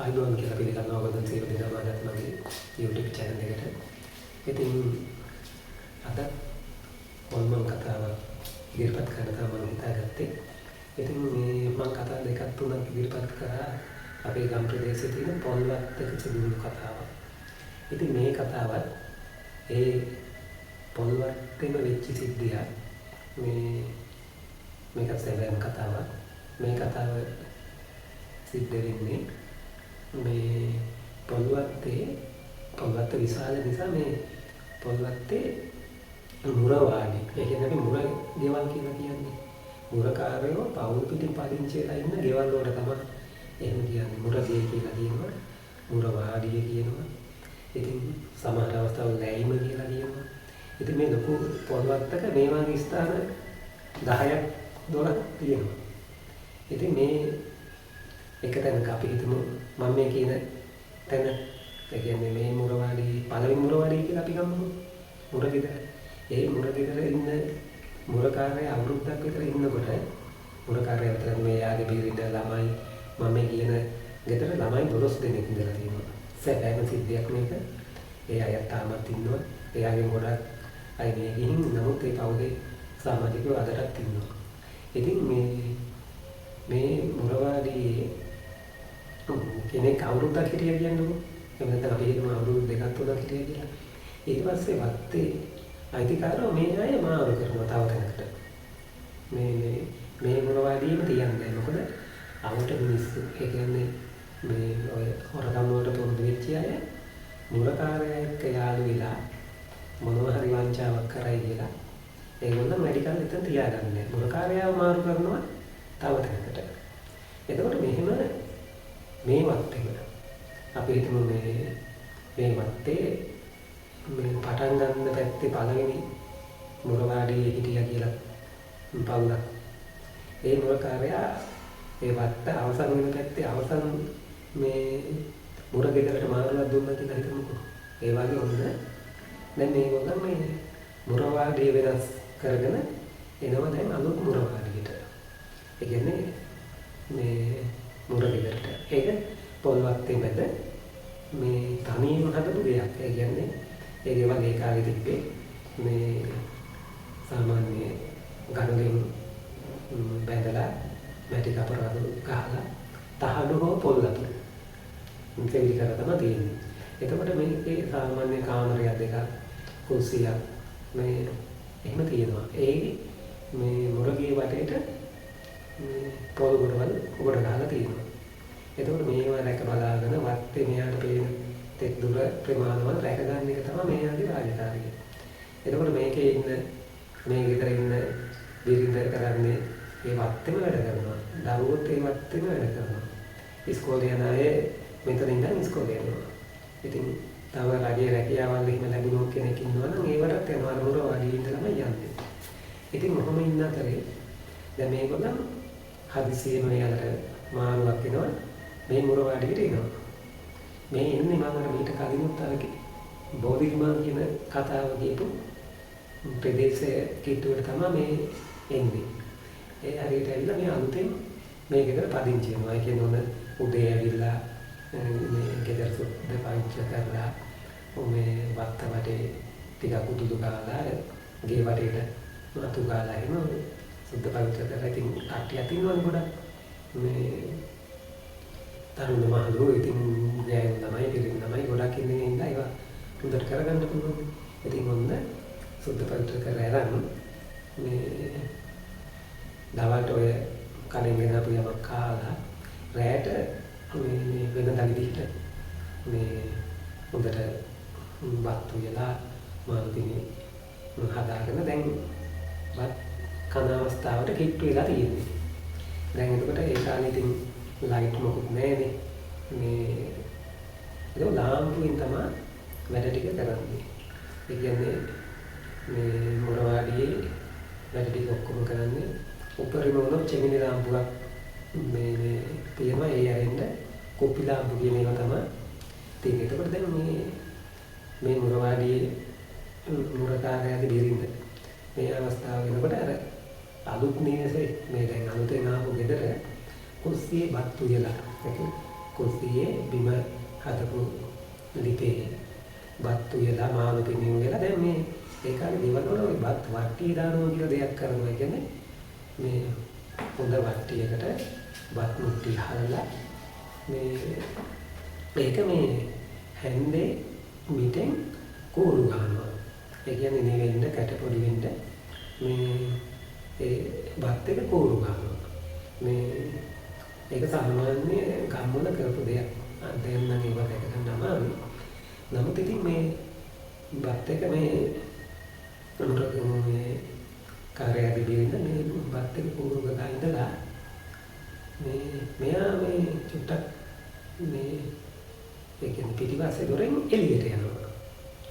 අයිබෝන් කියලා පිළිගන්නවා ඔයගොල්ලන් සියලු දෙනාම අදත් මගේ YouTube channel එකට. ඉතින් අද මොනම කතාවක් ඉදිරිපත් කරන්න තමයි මම හිතාගත්තේ. ඉතින් මේ මම කතා දෙකක් තුනක් ඉදිරිපත් කරා අපේ ගම් ප්‍රදේශයේ තියෙන පොල්වත්තක සිදුවුණු කතාවක්. ඉතින් මේ කතාවත් ඒ පොල්වත්තේම වෙච්ච සිද්ධියක්. මේක සැබෑම කතාවක්. මේ කතාව සිද්ධ වෙන්නේ මේ පොල්වත්ත විශාල නිසා මේ පොල්වත්තේ මුරවාඩි. ඒ කියන්නේ අපි මුර ගෙවල් කියලා කියන්නේ. මුරකාරයෝ පවුල් පිටින් පදිංචි වෙලා ඉන්න ගෙවල් වල තමයි එහෙම කියන්නේ. මුරගේ කියලා කියනවා. මුරවාඩිය කියනවා. ඉතින් සමහර අවස්ථාවල ලැයිම කියලා කියනවා. ඉතින් මේ ලොකු පොල්වත්තක මේ වගේ ස්ථාන 10ක් 12ක් තියෙනවා. ඉතින් මේ එක තැනක අපි හිතමු මම මේ කියන තැන ඒ කියන්නේ මේ මුරවාඩි පළවෙනි මුරවාඩි කියලා අපි ගමු. මුරගෙදර. ඒ මුරගෙදර ඉන්න මුරකාරයා අවුරුද්දක් විතර ඉන්නකොට මුරකාරයා විතර මේ යාගේ බීරින්ද ළමයි මම මේ කියන ගෙදර ළමයි 12 දෙනෙක් ඉඳලා තියෙනවා. සැබෑම සිද්ධියක් මේක. ඒ අය තාමත් ඉන්නවා. එයාගෙන් ගොඩක් අය මේ ගිහින් නමුත් ඒ පවුලේ සමාජිකයෝ අදටත් ඉන්නවා. ඉතින් මේ මුරවාඩියේ කෙනෙක් අවුරුද්දක් හිටියා කියන්නකො. එහෙම නැත්නම් අපි හිතමු අවුරුදු දෙකක් තුනක් හිටියා කියලා. ඊට පස්සේ වත්තේ අයිතිකාරෝ මේ අය මාරු කරනවා තව කෙනෙකුට. මේ මුරවාඩියේම තියන්නේ. මොකද අවුට මිනිස්සු ඒ කියන්නේ මේ ඔය හොරකම් වලට පුරුදු වෙච්ච අය මුරකාරයා එක්ක යාළු වෙලා මොනවා හරි වංචාවක් කරයි කියලා ඒගොල්ලෝ මෙඩිකල් එතන තියාගන්නේ. මුරකාරයාව මාරු කරනවා තව කෙනෙකුට. එතකොට මෙහෙම මේ වත්තේම අපි හිතමු මේ වත්තේ මේ පටන් ගන්න පැත්තේ පළවෙනි මුරවාඩියේ හිටියා කියලා පවුලක්. ඒ මුරකාරයා ඒ වත්ත අවසන් වෙන පැත්තේ අවසන් මේ මුර ගෙදරට මාරුවක් දුන්නා කියලා හිතමුකෝ. ඒ වගේ වුණ දැන් මේගොල්ලෝ මේ මුරවාඩිය වෙනස් කරගෙන එනවා දැන් අලුත් මුරවාඩියට. ඒ කියන්නේ මේ මුර ගෙදරට. ඒක පොල්වත්තේ මැද මේ තනියම හදපු දෙයක්. ඒ කියන්නේ ඒ ගෙවල් ඒ කාලේ තිබ්බේ මේ සාමාන්‍ය ගණන් බැඳලා මැටි කපරවල ගහලා තහඩු හෝ පොල් අතුරු දෙවි කර තමයි තියෙන්නේ. එතකොට මේකේ සාමාන්‍ය කාමරය දෙකක් කුස්සියක් මේ එහෙම තියෙනවා. ඒ මේ මුරගේ වටේට මේ පොල් ගොඩවල් උඩ ගහලා තියෙනවා. එතකොට මේවා රැක බලාගෙන වත්තේ මෙයාට පේන තෙක් දුර ප්‍රමාණවත් රැක ගන්න එක තමයි මෙයාගේ රාජකාරිය. එතකොට මේකේ ඉන්න මේ ගෙදර ඉන්න බිරිඳ කරන්නේ ඒ වත්තේම වැඩ කරනවා. දරුවෝත් ඒ වත්තේම වැඩ කරනවා. ඉස්කෝලේ යන අය මෙතන ඉඳන් ඉස්කෝලේ යනවා. ඉතින් තව රජයේ රැකියාවල් එහෙම ලැබුණොත් කෙනෙක් ඉන්නවා නම් ඒවටත් යනවා මුරවාඩියේ ඉඳලාම යන්නේ. ඉතින් මොහොම ඉන්න අතරේ දැන් මේගොල්ලන් හදිසියෙම යාලට මාරුවක් වෙනවා. මේ මුරවාඩියට එනවා. මේ එන්නේ මම අර මීට කලිනුත් අර බෝධිමාන් කියන කතාව කියපු ප්‍රදේශයේ කීටුවට තමයි මේ එන්නේ. ඒ හරියට ඇවිල්ලා මේ අලුතෙන් මේ ගෙදර පදිංචි වෙනවා. ඒ කියන්නේ උන උදේ ඇවිල්ලා මේ ගෙදර සුද්ධ පවිත්‍ර කරලා මේ වත්ත වටේ ටිකක් උතුදු ගාලා ගේ වටේට වතු ගාලා එහෙම සුද්ධ පවිත්‍ර කරලා ඉතින් කට්ටිය අතින්වන ගොඩක් මේ තරුණ මහලු ඉතින් ගෑනු ළමයි පිරිමි ළමයි ගොඩක් ඉන්නේ ඉඳලා ඒවා හොඳට කරගන්න පුළුවන්. ඉතින් ඔන්න සුද්ධ පවිත්‍ර කරලා අරන් මේ දවල්ට ඔය කලින් ගෙන අපු යමක් කාලා රැයට මේ වෙනදා විදිහට මේ හොඳට බත් උයලා මාළුපිනේ හදාගෙන දැන් බත් කන අවස්ථාවට කිට්ටු වෙලා තියෙන්නේ. දැන් එතකොට ඒ කාලේ ඉතින් ලයිට් මොකුත් නැහැනේ. ඒක ලාම්පුවෙන් තමයි වැඩ ටික කරන්නේ. ඒ කියන්නේ මේ මුරවාඩියේ වැඩ ටික ඔක්කොම කරන්නේ උපරිම වුණොත් චෙමිනි ලාම්පුවක් මේ තියෙනවා. ඒ අරින්න කොපි ලාම්පු කියන ඒවා තමයි තියෙන්නේ. එතකොට දැන් මේ මුරවාඩියේ මුරකාරයාගේ බිරිඳ මේ අවස්ථාව වෙනකොට අර අලුත් නිවසේ මේ දැන් අලුතෙන් ආපු ගෙදර කුස්සියේ බත් උයලා කුස්සියේ බිම හදපු ලිපේ බත් උයලා මාළු පිණින් වෙලා දැන් මේ ඒ කාලේ දේවල් වල ওই බත් වට්ටිය දානවා කියලා දෙයක් කරනවා. ඒ කියන්නේ මේ හොඳ වට්ටියකට බත් මුට්ටි හලලා මේක මේ හැන්දේ මිටෙන් කූරු ගන්නවා. ඒ කියන්නේ නෙවෙන්න කැට පොඩි වෙන්න මේ ඒ බත් එක කූරු ගන්නවා. ඒක සාමාන්‍ය ගම්වල කරපු දෙයක්. දැන් නම් ඒව දැක ගන්න අමාරුයි. නමුත් ඉතින් මේ බත් එක මේ මේ කාර්යයේදී බිරිඳ මේ බත් එක කූරු ගලා ඉඳලා මෙයා මේ චුට්ටක් මේ ඒ කියන්නේ පිටිපස්සේ දොරෙන් එළියට යනවා.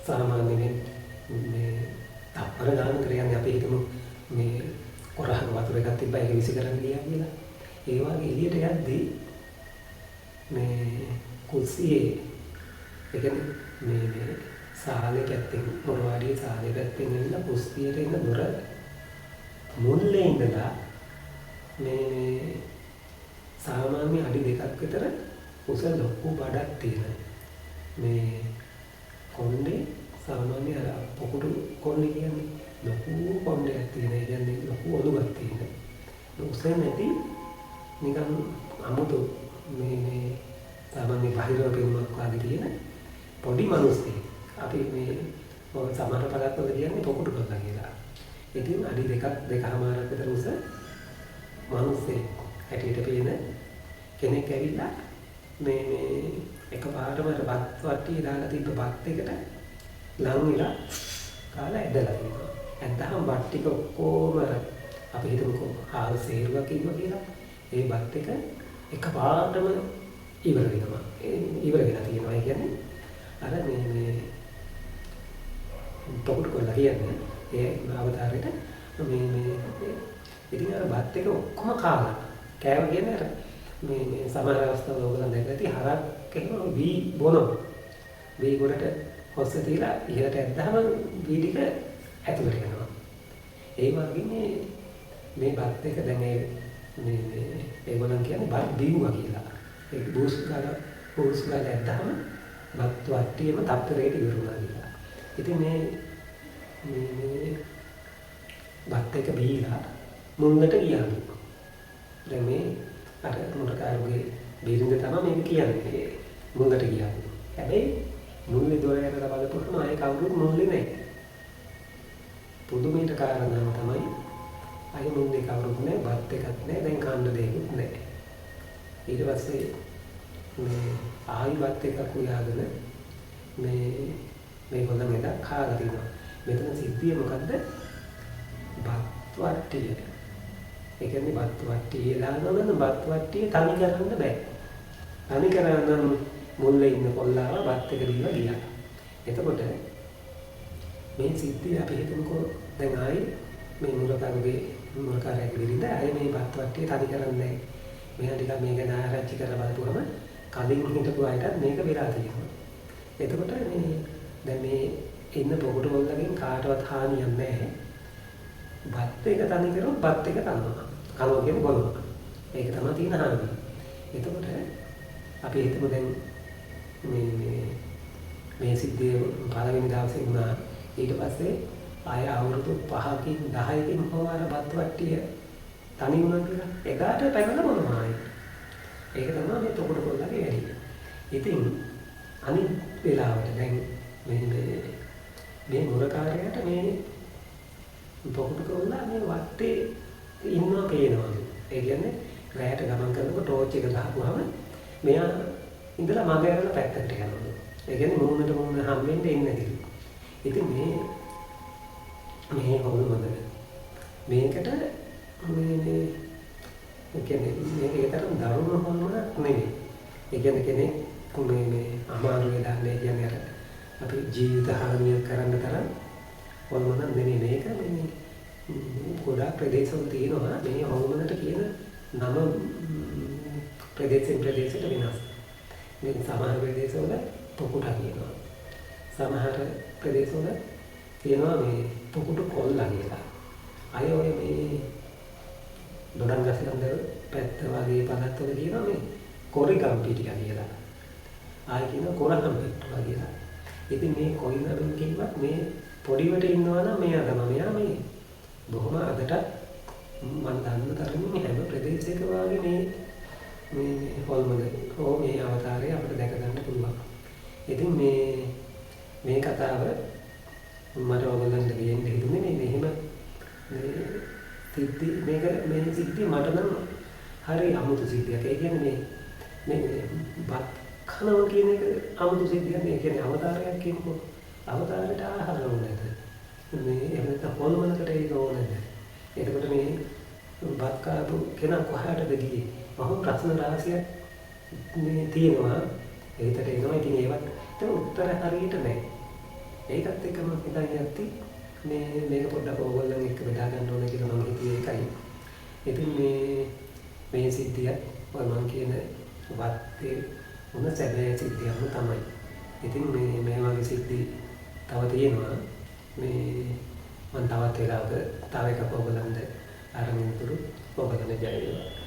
සාමාන්‍යයෙන් මේ තප්පර ගන්න කරන්නේ අපි හිතමු මේ කොරහක වතුර එකක් තිබ්බා ඒක විසි කරන්න ගියා කියලා. ඒ වගේ එළියට යද්දී මේ කුස්සියේ ඒ කියන්නේ මේ සාලේ පැත්තෙන් මොරවාඩියේ සාලේ පැත්තෙන් ඉන්න කුස්සියට ඉන්න දොර මුල්ලේ ඉඳලා මේ සාමාන්‍ය අඩි 2ක් විතර උස ලොකු බඩක් තියෙන මේ කොණ්ඩේ සාමාන්‍ය අර පොකුරු කොණ්ඩේ කියන්නේ ලොකු කොණ්ඩයක් තියෙන. ඒ කියන්නේ ලොකු ඔළුවක් තියෙන. උස නැති නිකන් අමුතු මේ සාමාන්‍ය බාහිර පෙනුමක් වගේ තියෙන පොඩි මිනිස්සෙක්. අපි මේ සමහර පළාත්වල කියන්නේ පොකුරු කතා කියලා. ඉතින් අඩි 2.5 විතර උස මිනිස්සෙක් හැටියට පේන කෙනෙක් ඇවිල්ලා මේ එකපාරටම අර බත් වට්ටිය දාලා තිබ්බ බත් එකට ලං වෙලා කාලා ඇදලා තියෙනවා. ඇද්දාම බත් ටික ඔක්කොම අපි හිතමුකෝ ආල් සේරුවක් ඉන්නවා කියලා. ඒ බත් එක එකපාරටම ඉවර වෙනවා. ඉවර වෙලා තියෙනවා. ඒ කියන්නේ අර මේ පොකුට කොල්ලා කියන්නේ ඒ අවතාරයට මේ ඉතින් අර බත් එක ඔක්කොම කාලා කෑව කියන්නේ අර මේ සමහර අවස්ථාවල ඔයගොල්ලෝ දැකලා ඇති හරක් එහෙම වී බොනවා. වී ගොඩට හොස්ස තියලා ඉහළට ඇද්දාම වී ටික ඇතුළට යනවා. ඒ වගේ මේ බත් එක දැන් මේ ඒගොල්ලන් කියන්නේ බත් බිව්වා කියලා. ඒ බූස් ගාලා ඇද්දාම බත් වට්ටියම තප්පරයට ඉවරුණා කියලා. ඉතින් මේ බත් එක බීලා මුන්නට ගියාලු. දැන් මේ අර මොරකාරුගේ බිරිඳ තමයි මේක කියන්නේ. මුන්නට ගියාලු. හැබැයි මුල්ලේ දොර යනලා බලපුවම ආයේ කවුරුත් මුල්ලේ නැහැ. පුදුමයට කාරණාව තමයි ආයේ මුල්ලේ කවුරුත් නැහැ, බත් එකක් නැහැ, දැන් කන්න දෙයක්වත් නැහැ. ඊට පස්සේ මේ ආයි බත් එකක් උයාගෙන මේ හොඳ මෙතක් කාලා තිනවා. මෙතන සිද්ධිය මොකද්ද? බත් වට්ටිය. ඒ කියන්නේ බත් වට්ටිය දානවා නම් බත් වට්ටිය තනි කරන්න බෑ. තනි කරන්න මුල්ලේ ඉන්න කොල්ලාව බත් එක දීලා ගියා. එතකොට මේ සිද්ධිය අපි හිතමුකෝ දැන් ආයේ මේ මුරකාරයාගේ බිරිඳ ආයේ මේ බත් වට්ටිය තනි කරන්නේ නැහැ. මෙයා ටිකක් මේක නාරච්චි කරලා බලපුවම කලින් හිටපු අයටත් මේක වෙලා තියෙනවා. එතකොට දැන් මේ ඉන්න පොකුට වලකින් කාටවත් හානියක් නැහැ. බත් එක තනි කරොත් බත් එක කනවා. කනවා කියන්නේ බොනවා. ඒක තමයි තියෙන හානිය. එතකොට අපි හිතමු දැන් මේ සිද්ධිය පළවෙනි දවසේ වුණා. ඊට පස්සේ ආය අවුරුදු 5කින් 10කින් හෝ අර බත් වට්ටිය තනි වුණා කියලා. එදාට පැනලා මොනවා ආයි. ඒක තමයි මේ පොකුට වලගේ වැඩි. ඉතින් අනිත් වෙලාවට දැන් මේ මුරකාරයාට මේ පොකුට කොල්ලා මේ වත්තේ ඉන්නවා පේනවා. ඒ කියන්නේ රැයට ගමන් කරනකොට ටෝච් එක ගහපුවාම මෙයා ඉඳලා මග ඇරලා පැත්තකට යනවා. ඒ කියන්නේ මුහුණට මුහුණ හැම්මෙන්න එන්නේ නැතිලු. ඉතින් මේ කොහොමද මේකට ඒ කියන්නේ මේක තරම් දරුණු හොන්නක් නෙවෙයි. ඒ කියන්නේ කෙනෙක් මේ අමාරු වෙලා නැහැ කියන්නේ අර අපි ජීවිත හානිය කරන්න තරම් හොල්මනක් නෙවෙයි මේක. මේ ගොඩාක් ප්‍රදේශවල තියෙනවා මේ හොල්මනට කියන නම ප්‍රදේශයෙන් ප්‍රදේශයට වෙනස්. මේ සමහර ප්‍රදේශවල පොකුට කියනවා. සමහර ප්‍රදේශවල තියෙනවා මේ පොකුට කොල්ලා කියලා. අය ඔය මේ දොඩම් ගස්ලන්ද පැත්ත වගේ පළාත්වල කියනවා මේ කොරිගම් පිටිය කියලා. ආයි කියන කොරහම් පිටුවා කියලා. ඉතින් මේ කොයි නමින් කිව්වත් මේ පොඩිවට ඉන්නවා නම් මෙයා මේ බොහොම අදට මම දන්න තරමින් හැම ප්‍රදේශයක වාගේ මේ හොල්මන මේ අවතාරය අපිට දැක ගන්න පුළුවන්. ඉතින් මේ කතාව මට ඔයගොල්ලන්ට කියන්න හිතුනේ මෙහෙම සිද්ධි මේ සිද්ධිය මට නම් හරි අමුතු සිද්ධියක්. ඒ කියන්නේ මේ බත් කනවා කියන එක අමුතු සිද්ධියක්. ඒ කියන්නේ අවතාරයක් කියනකො අවතාරයට ආහාර ඕනේ නැත. මේ එහෙම නැත්නම් හොල්මනකට ඒක ඕනේ නැහැ. එතකොට මේ බත් කාපු කෙනා කොහාටද ගියේ? මම ප්‍රශ්න රාශියක් මේ තියෙනවා. ඒකට එනවා. ඉතින් ඒවට උත්තර හරියට නැහැ. ඒකත් එක්ක මම හිතන් යද්දි මේක පොඩ්ඩක් ඕගොල්ලන් එක්ක බෙදා ගන්න ඕනේ කියලා මම හිතුවේ ඒකයි. ඉතින් මේ සිද්ධිය මම කියන වත්තේ උන සැබෑ සිද්ධියක්ම තමයි. ඉතින් මේ වගේ සිද්ධි තව තියෙනවා. මම තවත් වෙලාවක තව එකක් ඔයගොල්ලන්ට අරගෙන ඉතුරු ඔයගොල්ලන්ට ජය වේවා.